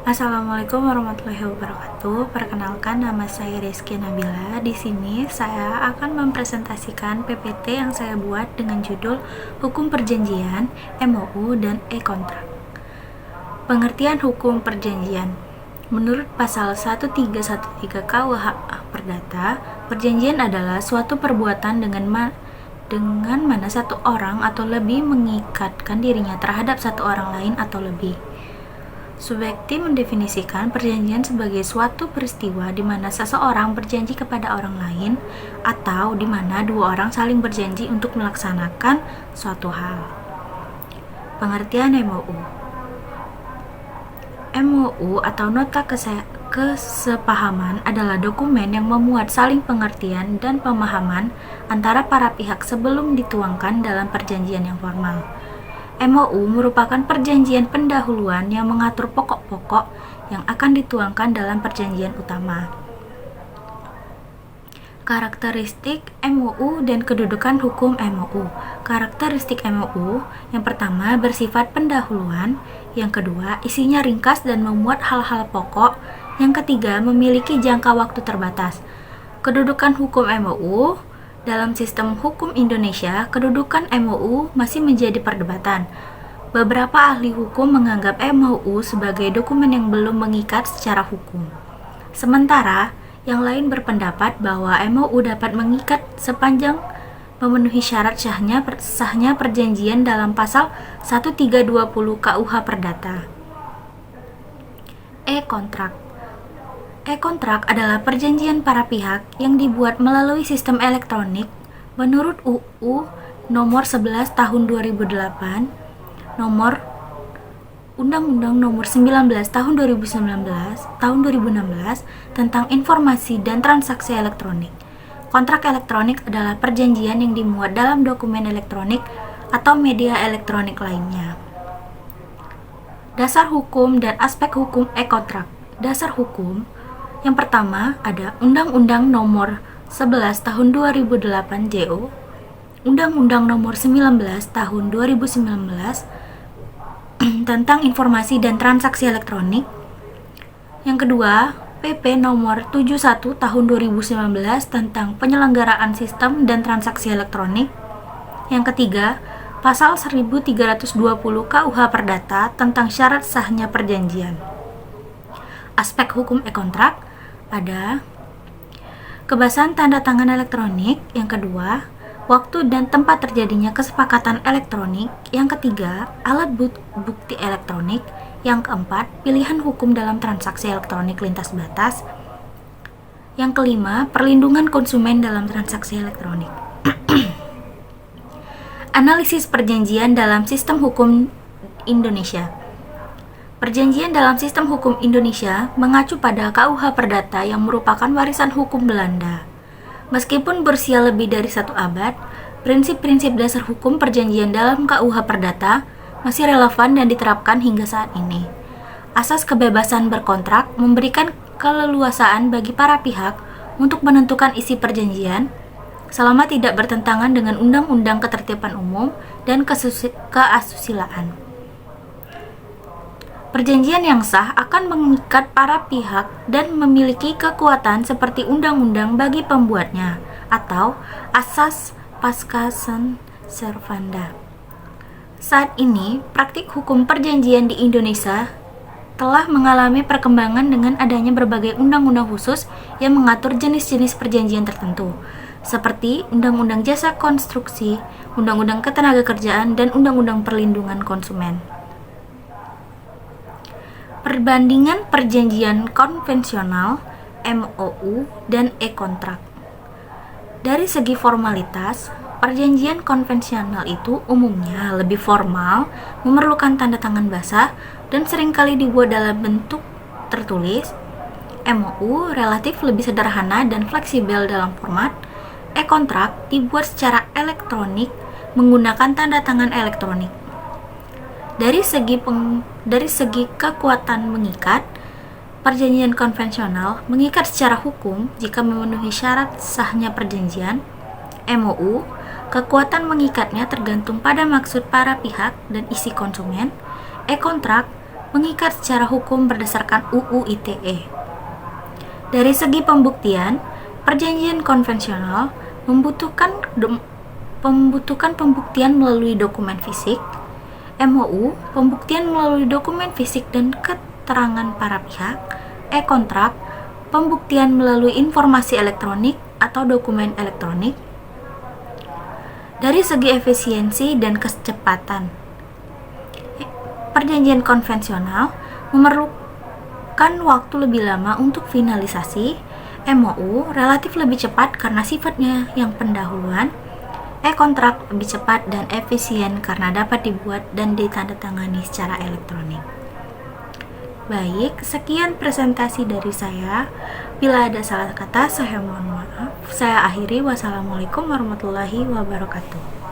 Assalamualaikum warahmatullahi wabarakatuh. Perkenalkan, nama saya Rizky Nabila. Di sini saya akan mempresentasikan PPT yang saya buat dengan judul Hukum Perjanjian, MOU, dan E-Kontrak. Pengertian hukum perjanjian. Menurut pasal 1313 KUH Perdata, perjanjian adalah suatu perbuatan dengan mana satu orang atau lebih mengikatkan dirinya terhadap satu orang lain atau lebih. Subjektif mendefinisikan perjanjian sebagai suatu peristiwa di mana seseorang berjanji kepada orang lain atau di mana dua orang saling berjanji untuk melaksanakan suatu hal. Pengertian MOU. MOU atau Nota Kesepahaman adalah dokumen yang memuat saling pengertian dan pemahaman antara para pihak sebelum dituangkan dalam perjanjian yang formal. MOU merupakan perjanjian pendahuluan yang mengatur pokok-pokok yang akan dituangkan dalam perjanjian utama. Karakteristik MOU dan kedudukan hukum MOU. Karakteristik MOU yang pertama bersifat pendahuluan, yang kedua isinya ringkas dan memuat hal-hal pokok, yang ketiga memiliki jangka waktu terbatas. Kedudukan hukum MOU. Dalam sistem hukum Indonesia, kedudukan MOU masih menjadi perdebatan. Beberapa ahli hukum menganggap MOU sebagai dokumen yang belum mengikat secara hukum. Sementara, yang lain berpendapat bahwa MOU dapat mengikat sepanjang memenuhi syarat sahnya perjanjian dalam pasal 1320 KUH Perdata. E-Kontrak. E-kontrak adalah perjanjian para pihak yang dibuat melalui sistem elektronik menurut UU nomor 11 tahun 2008, nomor Undang-Undang nomor 19 tahun 2016 tentang informasi dan transaksi elektronik. Kontrak elektronik adalah perjanjian yang dimuat dalam dokumen elektronik atau media elektronik lainnya. Dasar hukum dan aspek hukum e-kontrak. Dasar hukum yang pertama ada Undang-Undang nomor 11 tahun 2008 JO, Undang-Undang nomor 19 tahun 2019 tentang informasi dan transaksi elektronik. Yang kedua, PP nomor 71 tahun 2019 tentang penyelenggaraan sistem dan transaksi elektronik. Yang ketiga, Pasal 1320 KUH Perdata tentang syarat sahnya perjanjian. Aspek hukum e-kontrak ada kebebasan tanda tangan elektronik, yang kedua, waktu dan tempat terjadinya kesepakatan elektronik, yang ketiga, alat bukti elektronik, yang keempat, pilihan hukum dalam transaksi elektronik lintas batas, yang kelima, perlindungan konsumen dalam transaksi elektronik. Analisis perjanjian dalam sistem hukum Indonesia. Perjanjian dalam sistem hukum Indonesia mengacu pada KUH Perdata yang merupakan warisan hukum Belanda. Meskipun berusia lebih dari 1 abad, prinsip-prinsip dasar hukum perjanjian dalam KUH Perdata masih relevan dan diterapkan hingga saat ini. Asas kebebasan berkontrak memberikan keleluasaan bagi para pihak untuk menentukan isi perjanjian selama tidak bertentangan dengan Undang-Undang Ketertiban Umum dan keasusilaan. Perjanjian yang sah akan mengikat para pihak dan memiliki kekuatan seperti undang-undang bagi pembuatnya atau asas pascae servanda. Saat ini, praktik hukum perjanjian di Indonesia telah mengalami perkembangan dengan adanya berbagai undang-undang khusus yang mengatur jenis-jenis perjanjian tertentu, seperti Undang-Undang Jasa Konstruksi, Undang-Undang Ketenagakerjaan, dan Undang-Undang Perlindungan Konsumen. Perbandingan perjanjian konvensional, MOU, dan e-kontrak. Dari segi formalitas, perjanjian konvensional itu umumnya lebih formal, memerlukan tanda tangan basah, dan seringkali dibuat dalam bentuk tertulis. MOU relatif lebih sederhana dan fleksibel dalam format. E-kontrak dibuat secara elektronik menggunakan tanda tangan elektronik. Dari segi kekuatan mengikat, perjanjian konvensional mengikat secara hukum jika memenuhi syarat sahnya perjanjian. MOU, kekuatan mengikatnya tergantung pada maksud para pihak dan isi konsumen. E-kontrak mengikat secara hukum berdasarkan UU ITE. Dari segi pembuktian, perjanjian konvensional membutuhkan pembuktian melalui dokumen fisik, MOU, pembuktian melalui dokumen fisik dan keterangan para pihak, e-kontrak, pembuktian melalui informasi elektronik atau dokumen elektronik. Dari segi efisiensi dan kecepatan, perjanjian konvensional memerlukan waktu lebih lama untuk finalisasi. MOU relatif lebih cepat karena sifatnya yang pendahuluan. E-kontrak lebih cepat dan efisien karena dapat dibuat dan ditandatangani secara elektronik. Baik, sekian presentasi dari saya. Bila ada salah kata, saya mohon maaf. Saya akhiri. Wassalamualaikum warahmatullahi wabarakatuh.